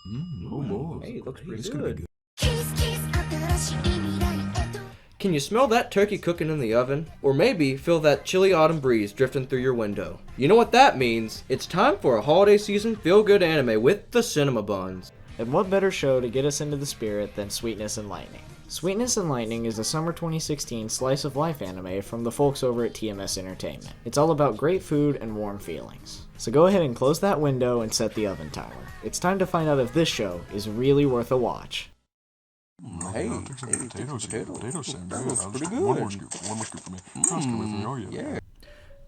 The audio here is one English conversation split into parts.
Oh boy. Hey, looks pretty It's gonna be good. good. Can you smell that turkey cooking in the oven? Or maybe feel that chilly autumn breeze drifting through your window? You know what that means? It's time for a holiday season feel-good anime with the Cinemabuns. And what better show to get us into the spirit than Sweetness and Lightning? Sweetness and Lightning is a summer 2016 slice of life anime from the folks over at TMS Entertainment. It's all about great food and warm feelings. So go ahead and close that window and set the oven timer. It's time to find out if this show is really worth a watch. Hey, I'll take some potatoes. Potatoes sound good. That's I'll pretty just- One more good. scoop. One more scoop for me. I'll scoop with me. Oh yeah.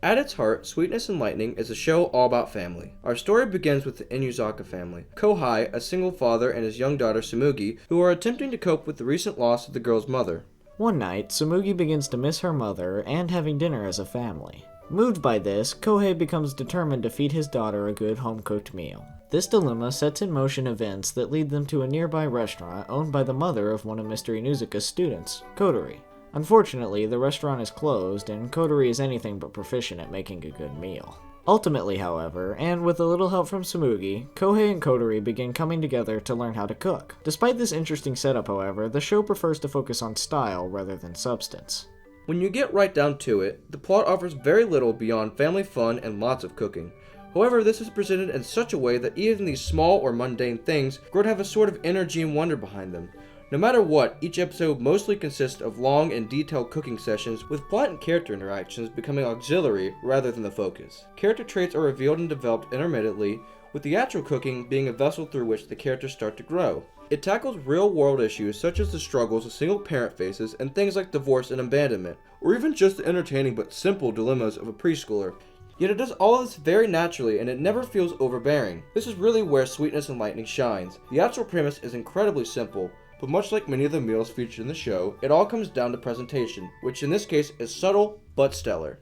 At its heart, Sweetness and Lightning is a show all about family. Our story begins with the Inuzaka family. Kohai, a single father, and his young daughter Sumugi, who are attempting to cope with the recent loss of the girl's mother. One night, Sumugi begins to miss her mother and having dinner as a family. Moved by this, Kohei becomes determined to feed his daughter a good home-cooked meal. This dilemma sets in motion events that lead them to a nearby restaurant owned by the mother of one of Mr. Inuzuka's students, Kodori. Unfortunately, the restaurant is closed, and Kodori is anything but proficient at making a good meal. Ultimately, however, and with a little help from Sumugi, Kohei and Kodori begin coming together to learn how to cook. Despite this interesting setup, however, the show prefers to focus on style rather than substance. When you get right down to it, the plot offers very little beyond family fun and lots of cooking. However, this is presented in such a way that even these small or mundane things grow to have a sort of energy and wonder behind them. No matter what, each episode mostly consists of long and detailed cooking sessions, with plot and character interactions becoming auxiliary rather than the focus. Character traits are revealed and developed intermittently, with the actual cooking being a vessel through which the characters start to grow. It tackles real-world issues such as the struggles a single parent faces and things like divorce and abandonment, or even just the entertaining but simple dilemmas of a preschooler. Yet it does all of this very naturally, and it never feels overbearing. This is really where Sweetness and Lightning shines. The actual premise is incredibly simple, but much like many of the meals featured in the show, it all comes down to presentation, which in this case is subtle but stellar.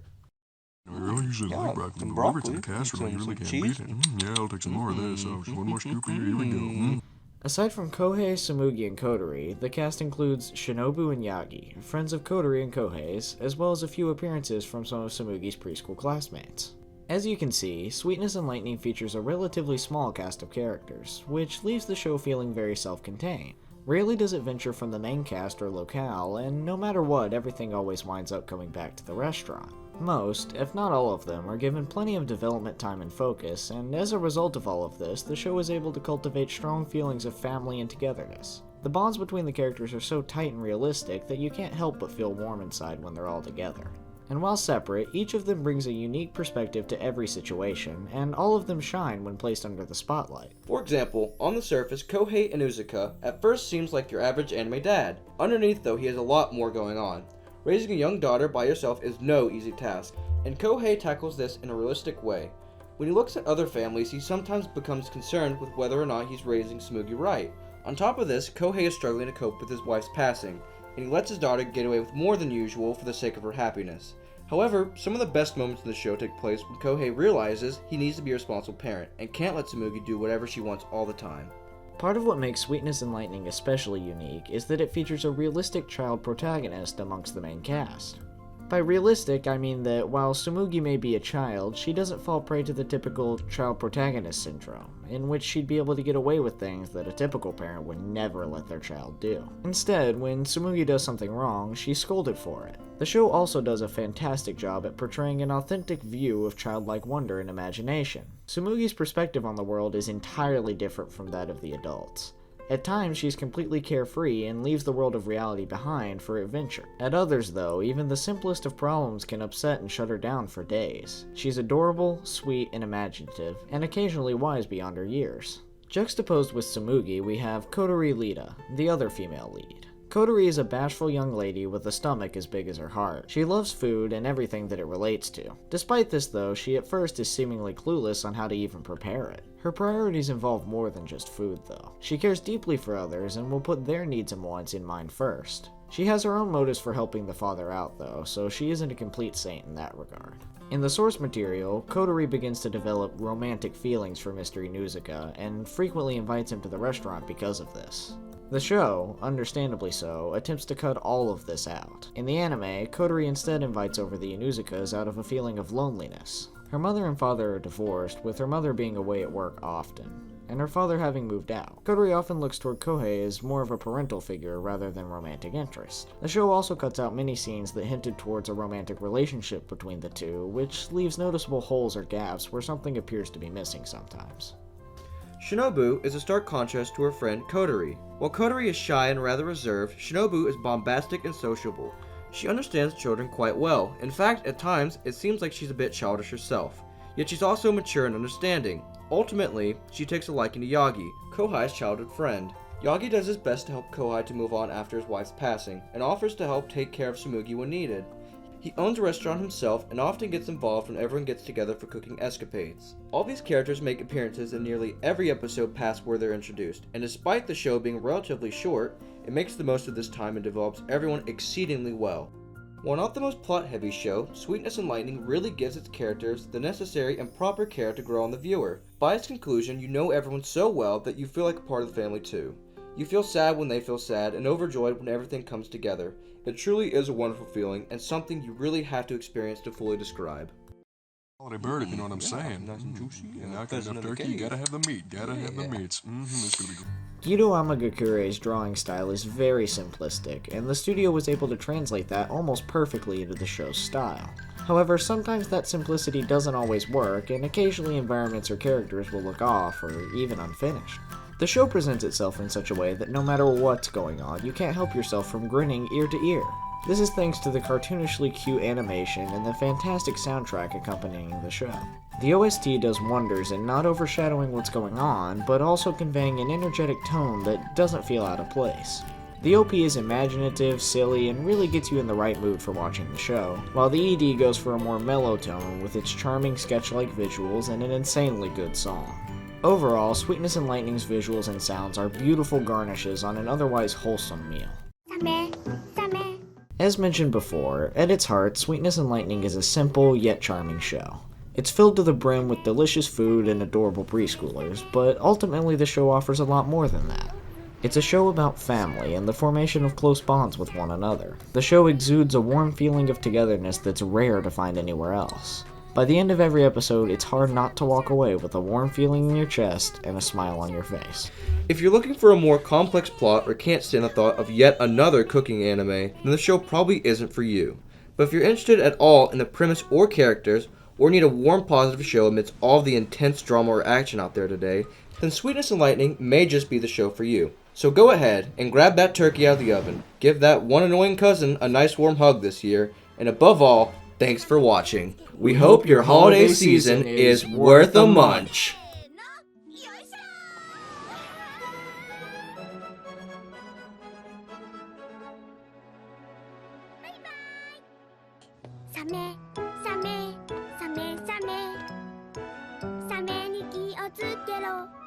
I really usually like broccoli, some but whenever it's in a broccoli, casserole, you some really can't cheese. beat it. Yeah, I'll take some more of this. So just one more scoop here. Here we go. Aside from Kohei, Sumugi, and Kodori, the cast includes Shinobu and Yagi, friends of Kodori and Kohei's, as well as a few appearances from some of Sumugi's preschool classmates. As you can see, Sweetness and Lightning features a relatively small cast of characters, which leaves the show feeling very self-contained. Rarely does it venture from the main cast or locale, and no matter what, everything always winds up coming back to the restaurant. Most, if not all of them, are given plenty of development time and focus, and as a result of all of this, the show is able to cultivate strong feelings of family and togetherness. The bonds between the characters are so tight and realistic that you can't help but feel warm inside when they're all together. And while separate, each of them brings a unique perspective to every situation, and all of them shine when placed under the spotlight. For example, on the surface, Kohei Inuzuka at first seems like your average anime dad. Underneath though, he has a lot more going on. Raising a young daughter by yourself is no easy task, and Kohei tackles this in a realistic way. When he looks at other families, he sometimes becomes concerned with whether or not he's raising Sumugi right. On top of this, Kohei is struggling to cope with his wife's passing, and he lets his daughter get away with more than usual for the sake of her happiness. However, some of the best moments in the show take place when Kohei realizes he needs to be a responsible parent, and can't let Sumugi do whatever she wants all the time. Part of what makes Sweetness and Lightning especially unique is that it features a realistic child protagonist amongst the main cast. By realistic, I mean that while Sumugi may be a child, she doesn't fall prey to the typical child protagonist syndrome, in which she'd be able to get away with things that a typical parent would never let their child do. Instead, when Sumugi does something wrong, she's scolded for it. The show also does a fantastic job at portraying an authentic view of childlike wonder and imagination. Sumugi's perspective on the world is entirely different from that of the adults. At times, she's completely carefree and leaves the world of reality behind for adventure. At others, though, even the simplest of problems can upset and shut her down for days. She's adorable, sweet, and imaginative, and occasionally wise beyond her years. Juxtaposed with Sumugi, we have Kodori Lita, the other female lead. Kodori is a bashful young lady with a stomach as big as her heart. She loves food and everything that it relates to. Despite this though, she at first is seemingly clueless on how to even prepare it. Her priorities involve more than just food though. She cares deeply for others and will put their needs and wants in mind first. She has her own motives for helping the father out though, so she isn't a complete saint in that regard. In the source material, Kodori begins to develop romantic feelings for Mr. Inuzuka and frequently invites him to the restaurant because of this. The show, understandably so, attempts to cut all of this out. In the anime, Kodori instead invites over the Inuzukas out of a feeling of loneliness. Her mother and father are divorced, with her mother being away at work often. and her father having moved out. Kodori often looks toward Kohei as more of a parental figure rather than romantic interest. The show also cuts out many scenes that hinted towards a romantic relationship between the two, which leaves noticeable holes or gaps where something appears to be missing sometimes. Shinobu is a stark contrast to her friend Kodori. While Kodori is shy and rather reserved, Shinobu is bombastic and sociable. She understands children quite well. In fact, at times, it seems like she's a bit childish herself. Yet she's also mature and understanding. Ultimately, she takes a liking to Yagi, Kohai's childhood friend. Yagi does his best to help Kohai to move on after his wife's passing, and offers to help take care of Tsumugi when needed. He owns a restaurant himself and often gets involved when everyone gets together for cooking escapades. All these characters make appearances in nearly every episode past where they're introduced, and despite the show being relatively short, it makes the most of this time and develops everyone exceedingly well. While not the most plot-heavy show, Sweetness and Lightning really gives its characters the necessary and proper care to grow on the viewer. By its conclusion, you know everyone so well that you feel like a part of the family too. You feel sad when they feel sad, and overjoyed when everything comes together. It truly is a wonderful feeling, and something you really have to experience to fully describe. Holiday bird, if you know what I'm saying. Nice and juicy. And now enough turkey, you gotta have the meat. Gotta have the meats. It's gonna be good. Guido Amagakure's drawing style is very simplistic, and the studio was able to translate that almost perfectly into the show's style. However, sometimes that simplicity doesn't always work, and occasionally environments or characters will look off or even unfinished. The show presents itself in such a way that no matter what's going on, you can't help yourself from grinning ear to ear. This is thanks to the cartoonishly cute animation and the fantastic soundtrack accompanying the show. The OST does wonders in not overshadowing what's going on, but also conveying an energetic tone that doesn't feel out of place. The OP is imaginative, silly, and really gets you in the right mood for watching the show, while the ED goes for a more mellow tone with its charming sketch-like visuals and an insanely good song. Overall, Sweetness and Lightning's visuals and sounds are beautiful garnishes on an otherwise wholesome meal. As mentioned before, at its heart, Sweetness and Lightning is a simple yet charming show. It's filled to the brim with delicious food and adorable preschoolers, but ultimately the show offers a lot more than that. It's a show about family and the formation of close bonds with one another. The show exudes a warm feeling of togetherness that's rare to find anywhere else. By the end of every episode, it's hard not to walk away with a warm feeling in your chest and a smile on your face. If you're looking for a more complex plot or can't stand the thought of yet another cooking anime, then the show probably isn't for you. But if you're interested at all in the premise or characters, or need a warm positive show amidst all the intense drama or action out there today, then Sweetness and Lightning may just be the show for you. So go ahead and grab that turkey out of the oven, give that one annoying cousin a nice warm hug this year, and above all, thanks for watching. We hope your holiday season is worth a munch. サメサメサメサメサメに気をつけろ